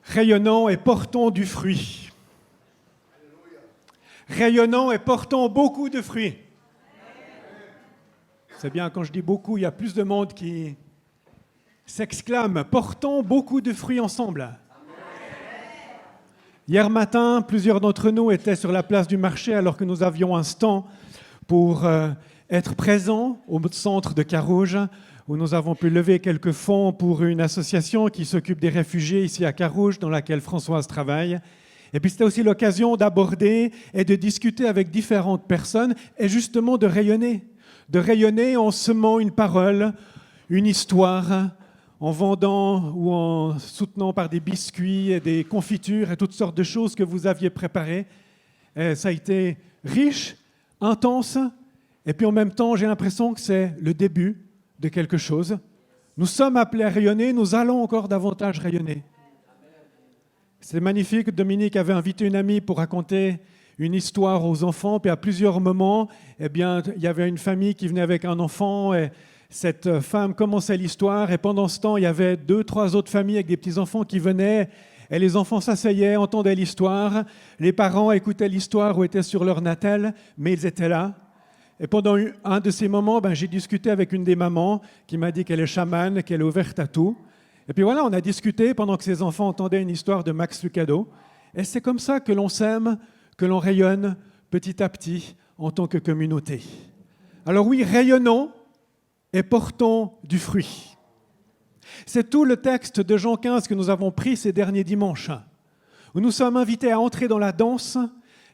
Rayonnons et portons du fruit. Rayonnons et portons beaucoup de fruits. C'est bien, quand je dis beaucoup, il y a plus de monde qui s'exclame « Portons beaucoup de fruits ensemble ». Hier matin, plusieurs d'entre nous étaient sur la place du marché alors que nous avions un stand pour être présents au centre de Carouge, où nous avons pu lever quelques fonds pour une association qui s'occupe des réfugiés ici à Carouge, dans laquelle Françoise travaille. Et puis c'était aussi l'occasion d'aborder et de discuter avec différentes personnes et justement de rayonner en semant une parole, une histoire, en vendant ou en soutenant par des biscuits et des confitures et toutes sortes de choses que vous aviez préparées. Et ça a été riche, intense, et puis en même temps, j'ai l'impression que c'est le début de quelque chose. Nous sommes appelés à rayonner, nous allons encore davantage rayonner. C'est magnifique, Dominique avait invité une amie pour raconter une histoire aux enfants, puis à plusieurs moments, eh bien, il y avait une famille qui venait avec un enfant, et cette femme commençait l'histoire, et pendant ce temps, il y avait 2-3 autres familles avec des petits-enfants qui venaient, et les enfants s'asseyaient, entendaient l'histoire, les parents écoutaient l'histoire ou étaient sur leur natel, mais ils étaient là. Et pendant un de ces moments, j'ai discuté avec une des mamans qui m'a dit qu'elle est chamane, qu'elle est ouverte à tout. Et puis voilà, on a discuté pendant que ces enfants entendaient une histoire de Max Lucado. Et c'est comme ça que l'on s'aime, que l'on rayonne petit à petit en tant que communauté. Alors oui, rayonnons et portons du fruit. C'est tout le texte de Jean 15 que nous avons pris ces derniers dimanches, où nous sommes invités à entrer dans la danse,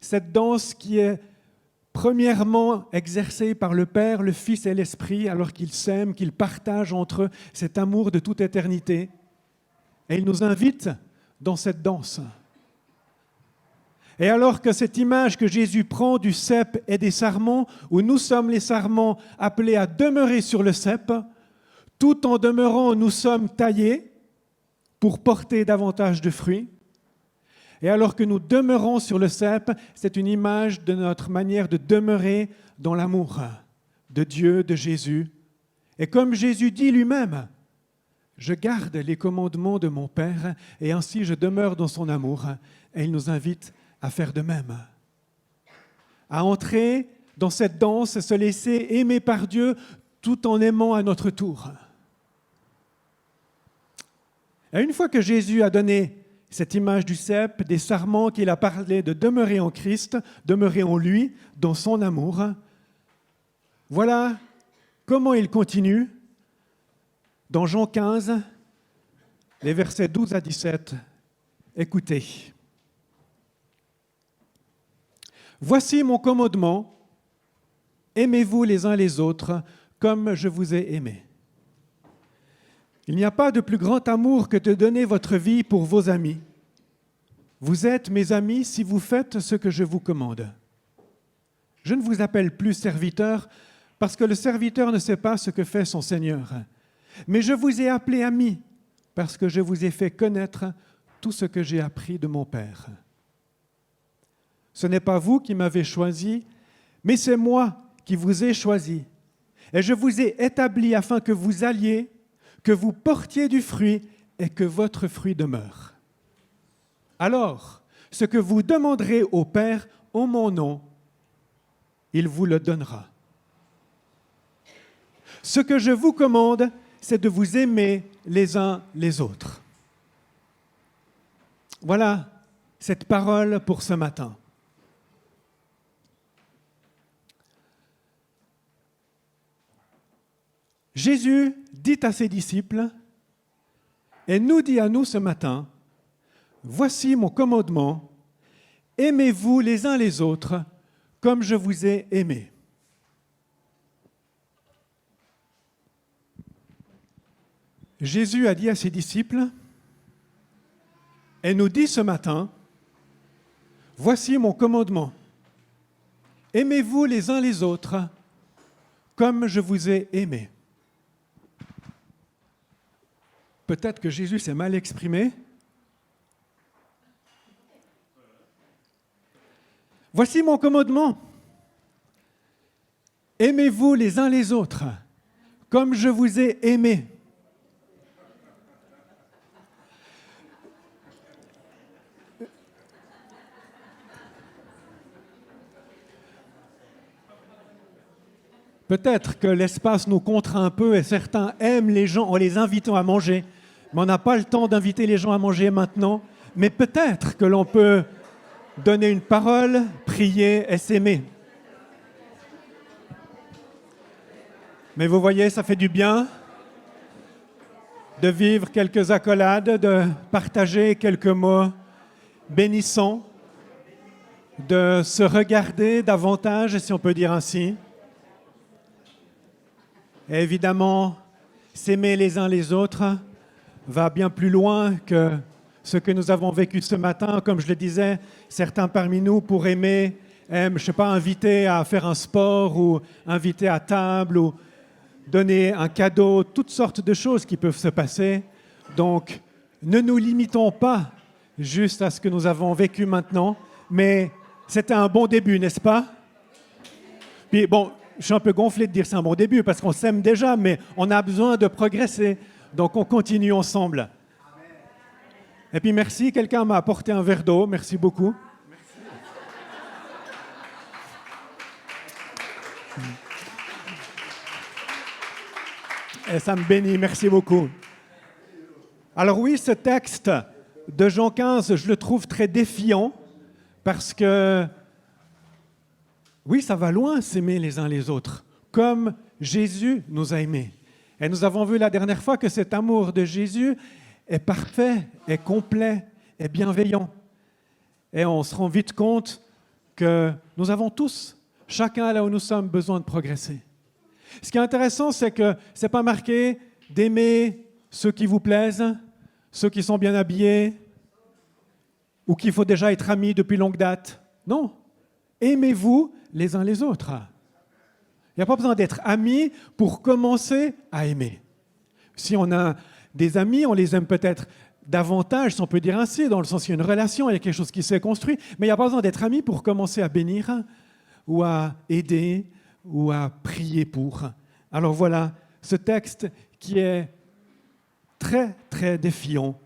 cette danse qui est premièrement exercée par le Père, le Fils et l'Esprit, alors qu'ils s'aiment, qu'ils partagent entre eux cet amour de toute éternité. Et il nous invite dans cette danse. Et alors que cette image que Jésus prend du cep et des sarments, où nous sommes les sarments appelés à demeurer sur le cep, tout en demeurant, nous sommes taillés pour porter davantage de fruits. Et alors que nous demeurons sur le cep, c'est une image de notre manière de demeurer dans l'amour de Dieu, de Jésus. Et comme Jésus dit lui-même, « Je garde les commandements de mon Père et ainsi je demeure dans son amour. » Et il nous invite à faire de même, à entrer dans cette danse et se laisser aimer par Dieu tout en aimant à notre tour. Et une fois que Jésus a donné cette image du cep, des sarments qu'il a parlé de demeurer en Christ, demeurer en lui, dans son amour. Voilà comment il continue dans Jean 15, les versets 12 à 17. Écoutez. Voici mon commandement, aimez-vous les uns les autres comme je vous ai aimés. Il n'y a pas de plus grand amour que de donner votre vie pour vos amis. Vous êtes mes amis si vous faites ce que je vous commande. Je ne vous appelle plus serviteur parce que le serviteur ne sait pas ce que fait son Seigneur. Mais je vous ai appelé amis parce que je vous ai fait connaître tout ce que j'ai appris de mon Père. Ce n'est pas vous qui m'avez choisi, mais c'est moi qui vous ai choisi. Et je vous ai établi afin que vous alliez, que vous portiez du fruit et que votre fruit demeure. Alors, ce que vous demanderez au Père en mon nom, il vous le donnera. Ce que je vous commande, c'est de vous aimer les uns les autres. Voilà cette parole pour ce matin. Jésus dit à ses disciples et nous dit à nous ce matin, « Voici mon commandement, aimez-vous les uns les autres comme je vous ai aimés. » Jésus a dit à ses disciples et nous dit ce matin, « Voici mon commandement, aimez-vous les uns les autres comme je vous ai aimés. » Peut-être que Jésus s'est mal exprimé. Voici mon commandement. Aimez-vous les uns les autres, comme je vous ai aimé. Peut-être que l'espace nous contraint un peu et certains aiment les gens en les invitant à manger, mais on n'a pas le temps d'inviter les gens à manger maintenant. Mais peut-être que l'on peut donner une parole, prier et s'aimer. Mais vous voyez, ça fait du bien de vivre quelques accolades, de partager quelques mots bénissants, de se regarder davantage, si on peut dire ainsi. Et évidemment, s'aimer les uns les autres va bien plus loin que ce que nous avons vécu ce matin. Comme je le disais, certains parmi nous, pour aimer, aiment, je ne sais pas, inviter à faire un sport ou inviter à table ou donner un cadeau, toutes sortes de choses qui peuvent se passer. Donc, ne nous limitons pas juste à ce que nous avons vécu maintenant, mais c'était un bon début, n'est-ce pas? Puis bon, je suis un peu gonflé de dire c'est un bon début parce qu'on s'aime déjà, mais on a besoin de progresser. Donc, on continue ensemble. Et puis, merci. Quelqu'un m'a apporté un verre d'eau. Merci beaucoup. Et ça me bénit. Merci beaucoup. Alors oui, ce texte de Jean 15, je le trouve très défiant parce que oui, ça va loin, s'aimer les uns les autres, comme Jésus nous a aimés. Et nous avons vu la dernière fois que cet amour de Jésus est parfait, est complet, est bienveillant. Et on se rend vite compte que nous avons tous, chacun là où nous sommes, besoin de progresser. Ce qui est intéressant, c'est que ce n'est pas marqué d'aimer ceux qui vous plaisent, ceux qui sont bien habillés, ou qu'il faut déjà être amis depuis longue date. Non, aimez-vous les uns les autres. Il n'y a pas besoin d'être amis pour commencer à aimer. Si on a des amis, on les aime peut-être davantage, si on peut dire ainsi, dans le sens qu'il y a une relation, il y a quelque chose qui s'est construit, mais il n'y a pas besoin d'être amis pour commencer à bénir ou à aider ou à prier pour. Alors voilà, ce texte qui est très, très défiant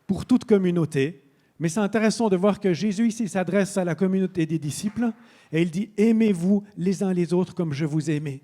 pour toute communauté. Mais c'est intéressant de voir que Jésus ici s'adresse à la communauté des disciples et il dit « Aimez-vous les uns les autres comme je vous ai aimé ».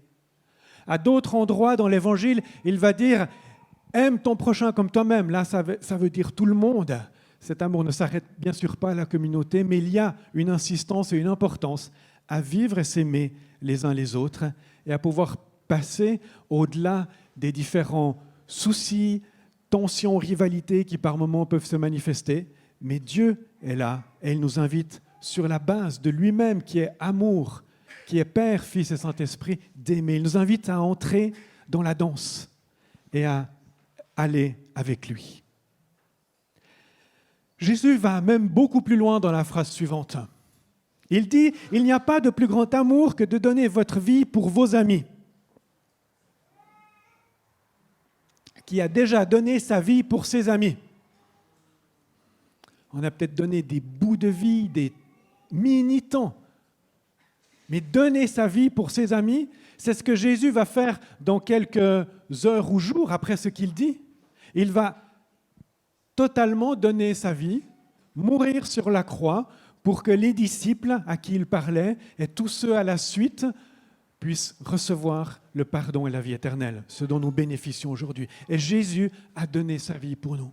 À d'autres endroits dans l'Évangile, il va dire « Aime ton prochain comme toi-même ». Là, ça veut dire tout le monde. Cet amour ne s'arrête bien sûr pas à la communauté, mais il y a une insistance et une importance à vivre et s'aimer les uns les autres et à pouvoir passer au-delà des différents soucis, tensions, rivalités qui par moments peuvent se manifester. Mais Dieu est là et il nous invite sur la base de lui-même qui est amour, qui est Père, Fils et Saint-Esprit, d'aimer. Il nous invite à entrer dans la danse et à aller avec lui. Jésus va même beaucoup plus loin dans la phrase suivante. Il dit « Il n'y a pas de plus grand amour que de donner votre vie pour vos amis. » Qui a déjà donné sa vie pour ses amis. On a peut-être donné des bouts de vie, des mini-temps. Mais donner sa vie pour ses amis, c'est ce que Jésus va faire dans quelques heures ou jours après ce qu'il dit. Il va totalement donner sa vie, mourir sur la croix pour que les disciples à qui il parlait et tous ceux à la suite puissent recevoir le pardon et la vie éternelle, ce dont nous bénéficions aujourd'hui. Et Jésus a donné sa vie pour nous.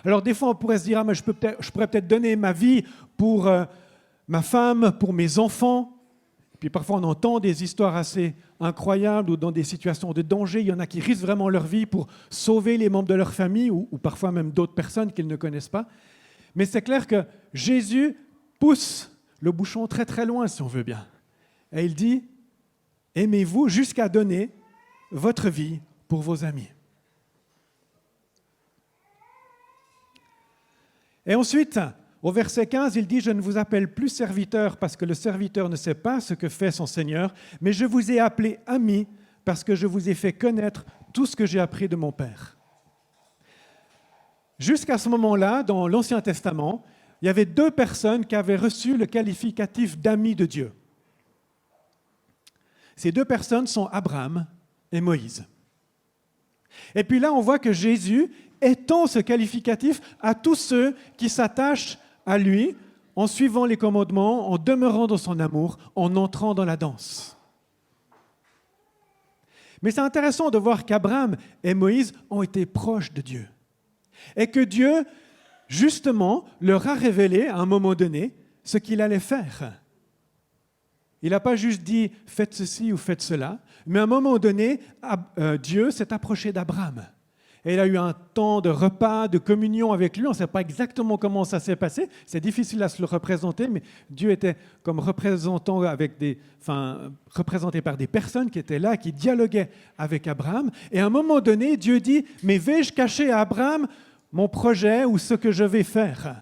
Alors des fois, on pourrait se dire, mais je pourrais peut-être donner ma vie pour ma femme, pour mes enfants. Puis parfois, on entend des histoires assez incroyables ou dans des situations de danger. Il y en a qui risquent vraiment leur vie pour sauver les membres de leur famille ou parfois même d'autres personnes qu'ils ne connaissent pas. Mais c'est clair que Jésus pousse le bouchon très très loin, si on veut bien. Et il dit, aimez-vous jusqu'à donner votre vie pour vos amis. Et ensuite, au verset 15, il dit « Je ne vous appelle plus serviteur parce que le serviteur ne sait pas ce que fait son Seigneur, mais je vous ai appelé ami parce que je vous ai fait connaître tout ce que j'ai appris de mon Père. » Jusqu'à ce moment-là, dans l'Ancien Testament, il y avait deux personnes qui avaient reçu le qualificatif d'amis de Dieu. Ces deux personnes sont Abraham et Moïse. Et puis là, on voit que Jésus étend ce qualificatif à tous ceux qui s'attachent à lui en suivant les commandements, en demeurant dans son amour, en entrant dans la danse. Mais c'est intéressant de voir qu'Abraham et Moïse ont été proches de Dieu. Et que Dieu, justement, leur a révélé à un moment donné ce qu'il allait faire. Il n'a pas juste dit « faites ceci ou faites cela », mais à un moment donné, Dieu s'est approché d'Abraham. Et il a eu un temps de repas, de communion avec lui. On ne sait pas exactement comment ça s'est passé. C'est difficile à se le représenter, mais Dieu était comme représenté par des personnes qui étaient là, qui dialoguaient avec Abraham. Et à un moment donné, Dieu dit « Mais vais-je cacher à Abraham mon projet ou ce que je vais faire ?»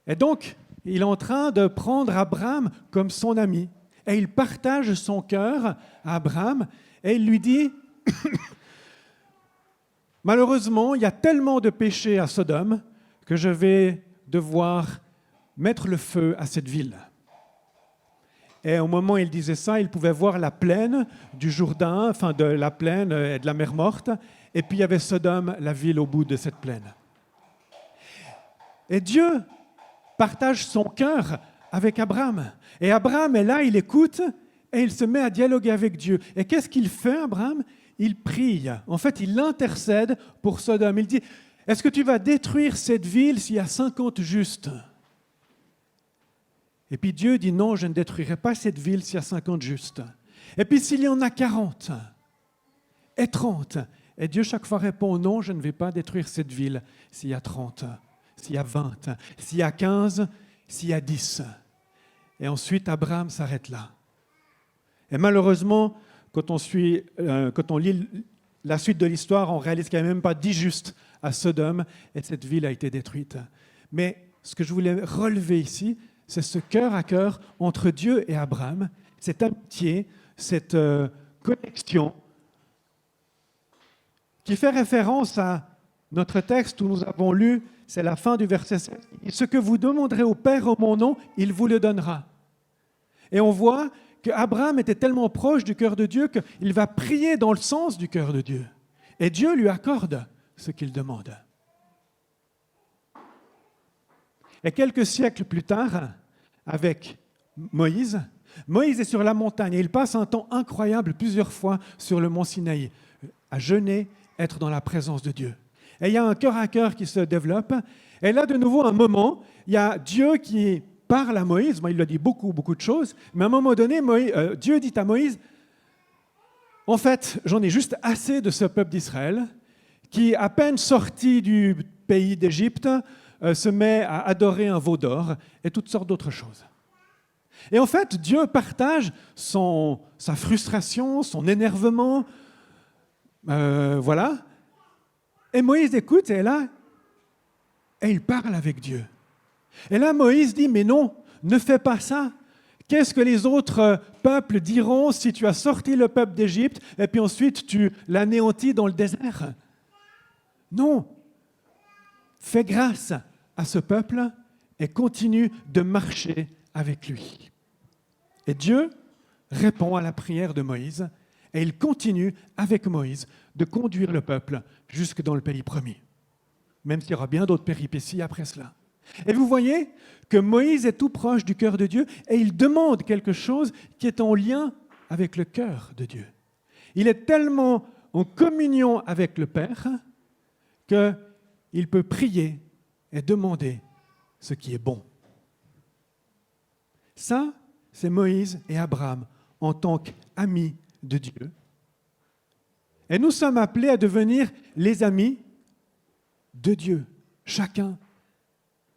Et donc, il est en train de prendre Abraham comme son ami. Et il partage son cœur à Abraham et il lui dit « Malheureusement, il y a tellement de péchés à Sodome que je vais devoir mettre le feu à cette ville. » Et au moment où il disait ça, il pouvait voir la plaine du Jourdain, enfin de la plaine et de la mer Morte, et puis il y avait Sodome, la ville au bout de cette plaine. Et Dieu partage son cœur avec Abraham. Et Abraham est là, il écoute et il se met à dialoguer avec Dieu. Et qu'est-ce qu'il fait, Abraham ? Il prie. En fait, il intercède pour Sodome. Il dit, est-ce que tu vas détruire cette ville s'il y a 50 justes ? Et puis Dieu dit, non, je ne détruirai pas cette ville s'il y a 50 justes. Et puis s'il y en a 40 et 30, et Dieu chaque fois répond, non, je ne vais pas détruire cette ville s'il y a 30, s'il y a 20, s'il y a 15, s'il y a 10. Et ensuite, Abraham s'arrête là. Et malheureusement, quand on lit la suite de l'histoire, on réalise qu'il n'y avait même pas 10 justes à Sodome et cette ville a été détruite. Mais ce que je voulais relever ici, c'est ce cœur à cœur entre Dieu et Abraham, cette amitié, cette connexion qui fait référence à notre texte où nous avons lu, c'est la fin du verset 7. « Ce que vous demanderez au Père en mon nom, il vous le donnera. » Et on voit qu'Abraham était tellement proche du cœur de Dieu qu'il va prier dans le sens du cœur de Dieu. Et Dieu lui accorde ce qu'il demande. Et quelques siècles plus tard, avec Moïse, Moïse est sur la montagne et il passe un temps incroyable plusieurs fois sur le mont Sinaï, à jeûner, être dans la présence de Dieu. Et il y a un cœur à cœur qui se développe. Et là, de nouveau, un moment, il y a Dieu qui parle à Moïse. Il lui a dit beaucoup de choses. Mais à un moment donné, Dieu dit à Moïse, en fait, j'en ai juste assez de ce peuple d'Israël qui, à peine sorti du pays d'Égypte, se met à adorer un veau d'or et toutes sortes d'autres choses. Et en fait, Dieu partage sa frustration, son énervement, voilà. Et Moïse écoute, et est là, et il parle avec Dieu. Et là, Moïse dit, mais non, ne fais pas ça. Qu'est-ce que les autres peuples diront si tu as sorti le peuple d'Égypte et puis ensuite tu l'anéantis dans le désert ? Non. Fais grâce à ce peuple et continue de marcher avec lui. Et Dieu répond à la prière de Moïse et il continue avec Moïse de conduire le peuple jusque dans le pays promis, même s'il y aura bien d'autres péripéties après cela. Et vous voyez que Moïse est tout proche du cœur de Dieu et il demande quelque chose qui est en lien avec le cœur de Dieu. Il est tellement en communion avec le Père qu'il peut prier et demander ce qui est bon. Ça, c'est Moïse et Abraham en tant qu'amis de Dieu. Et nous sommes appelés à devenir les amis de Dieu, chacun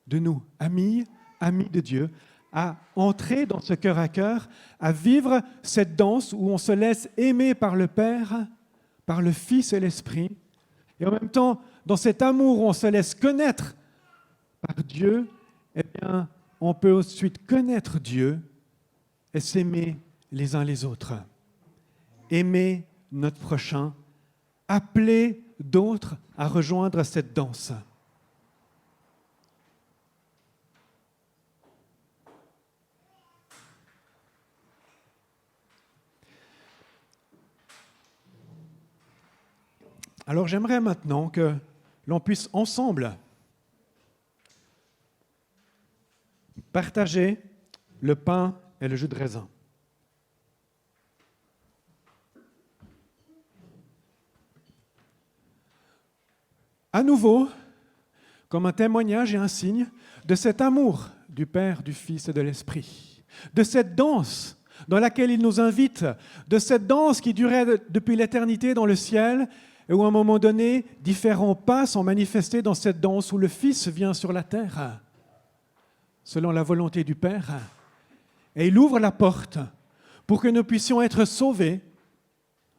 de nous, amis de Dieu, à entrer dans ce cœur à cœur, à vivre cette danse où on se laisse aimer par le Père, par le Fils et l'Esprit, et en même temps, dans cet amour où on se laisse connaître par Dieu, eh bien, on peut ensuite connaître Dieu et s'aimer les uns les autres. Aimer notre prochain, appeler d'autres à rejoindre cette danse. Alors j'aimerais maintenant que l'on puisse ensemble partager le pain et le jus de raisin. À nouveau, comme un témoignage et un signe de cet amour du Père, du Fils et de l'Esprit, de cette danse dans laquelle il nous invite, de cette danse qui durait depuis l'éternité dans le ciel, et où à un moment donné, différents pas sont manifestés dans cette danse où le Fils vient sur la terre, selon la volonté du Père, et il ouvre la porte pour que nous puissions être sauvés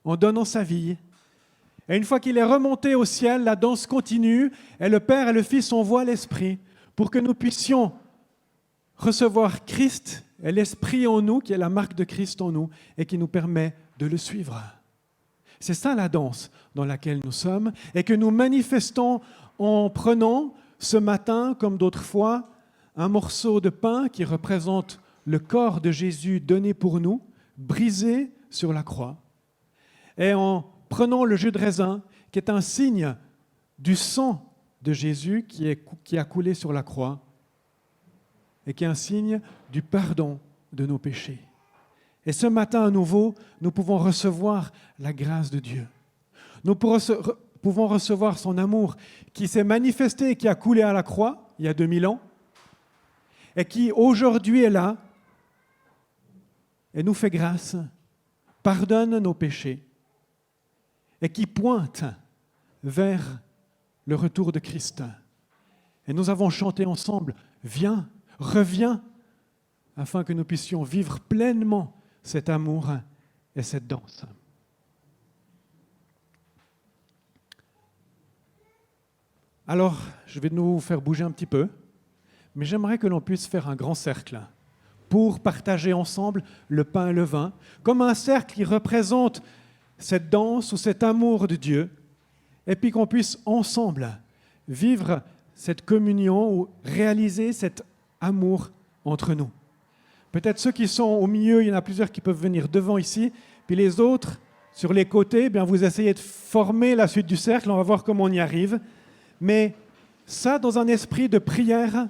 en donnant sa vie. Et une fois qu'il est remonté au ciel, la danse continue, et le Père et le Fils envoient l'Esprit pour que nous puissions recevoir Christ et l'Esprit en nous, qui est la marque de Christ en nous, et qui nous permet de le suivre. C'est ça la danse dans laquelle nous sommes, et que nous manifestons en prenant ce matin, comme d'autres fois, un morceau de pain qui représente le corps de Jésus donné pour nous, brisé sur la croix, et en prenons le jus de raisin, qui est un signe du sang de Jésus qui a coulé sur la croix et qui est un signe du pardon de nos péchés. Et ce matin, à nouveau, nous pouvons recevoir la grâce de Dieu. Nous pouvons recevoir son amour qui s'est manifesté et qui a coulé à la croix il y a 2000 ans et qui aujourd'hui est là et nous fait grâce, pardonne nos péchés et qui pointe vers le retour de Christ. Et nous avons chanté ensemble, « Viens, reviens », afin que nous puissions vivre pleinement cet amour et cette danse. Alors, je vais nous faire bouger un petit peu, mais j'aimerais que l'on puisse faire un grand cercle pour partager ensemble le pain et le vin, comme un cercle qui représente cette danse ou cet amour de Dieu, et puis qu'on puisse ensemble vivre cette communion ou réaliser cet amour entre nous. Peut-être ceux qui sont au milieu, il y en a plusieurs qui peuvent venir devant ici, puis les autres, sur les côtés, bien vous essayez de former la suite du cercle, on va voir comment on y arrive, mais ça dans un esprit de prière,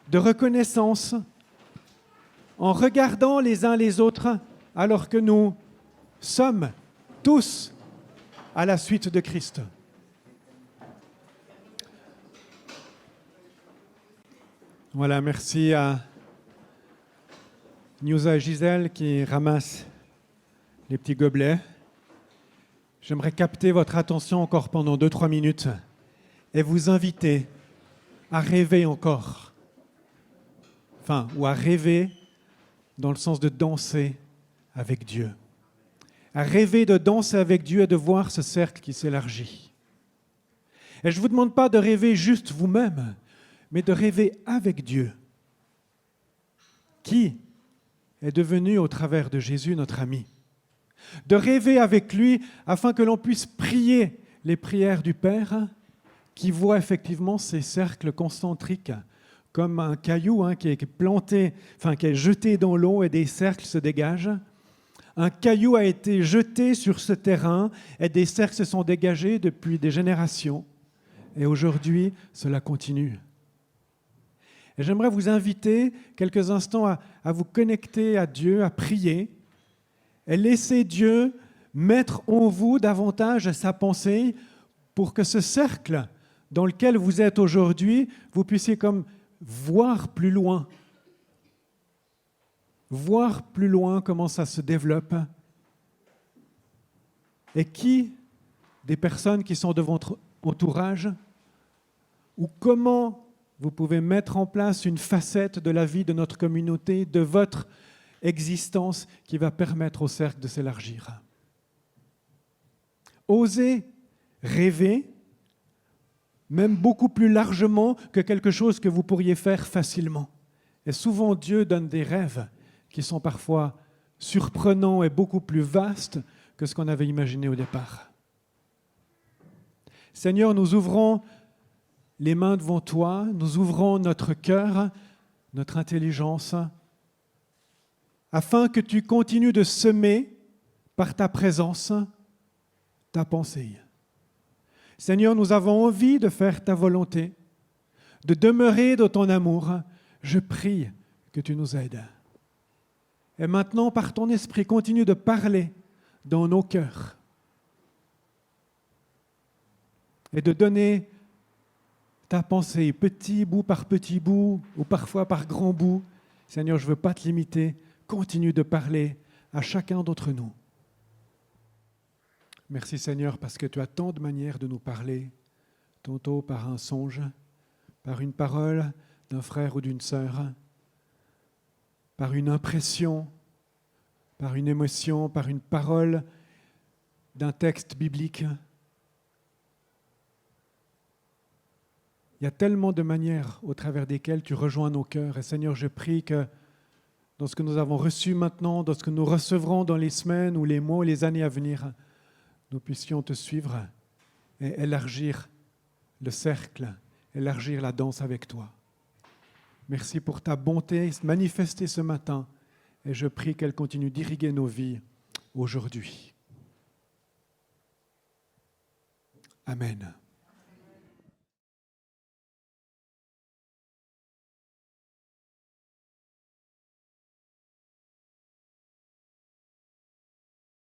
de reconnaissance, en regardant les uns les autres, alors que nous sommes tous à la suite de Christ. Voilà, merci à Newsa et Gisèle qui ramassent les petits gobelets. J'aimerais capter votre attention encore pendant 2-3 minutes et vous inviter à rêver encore. Ou à rêver dans le sens de danser avec Dieu. À rêver de danser avec Dieu et de voir ce cercle qui s'élargit. Et je ne vous demande pas de rêver juste vous-même, mais de rêver avec Dieu, qui est devenu au travers de Jésus notre ami. De rêver avec lui afin que l'on puisse prier les prières du Père, qui voit effectivement ces cercles concentriques comme un caillou qui est planté, qui est jeté dans l'eau et des cercles se dégagent. Un caillou a été jeté sur ce terrain et des cercles se sont dégagés depuis des générations. Et aujourd'hui, cela continue. Et j'aimerais vous inviter quelques instants à vous connecter à Dieu, à prier et laisser Dieu mettre en vous davantage sa pensée pour que ce cercle dans lequel vous êtes aujourd'hui, vous puissiez comme voir plus loin comment ça se développe et qui des personnes qui sont de votre entourage ou comment vous pouvez mettre en place une facette de la vie de notre communauté, de votre existence qui va permettre au cercle de s'élargir. Osez rêver, même beaucoup plus largement que quelque chose que vous pourriez faire facilement. Et souvent, Dieu donne des rêves qui sont parfois surprenants et beaucoup plus vastes que ce qu'on avait imaginé au départ. Seigneur, nous ouvrons les mains devant toi, nous ouvrons notre cœur, notre intelligence, afin que tu continues de semer par ta présence ta pensée. Seigneur, nous avons envie de faire ta volonté, de demeurer dans ton amour. Je prie que tu nous aides. Et maintenant, par ton esprit, continue de parler dans nos cœurs et de donner ta pensée, petit bout par petit bout, ou parfois par grand bout. Seigneur, je ne veux pas te limiter. Continue de parler à chacun d'entre nous. Merci Seigneur, parce que tu as tant de manières de nous parler, tantôt par un songe, par une parole d'un frère ou d'une sœur, par une impression, par une émotion, par une parole d'un texte biblique. Il y a tellement de manières au travers desquelles tu rejoins nos cœurs. Et Seigneur, je prie que dans ce que nous avons reçu maintenant, dans ce que nous recevrons dans les semaines ou les mois ou les années à venir, nous puissions te suivre et élargir le cercle, élargir la danse avec toi. Merci pour ta bonté manifestée ce matin et je prie qu'elle continue d'irriguer nos vies aujourd'hui. Amen.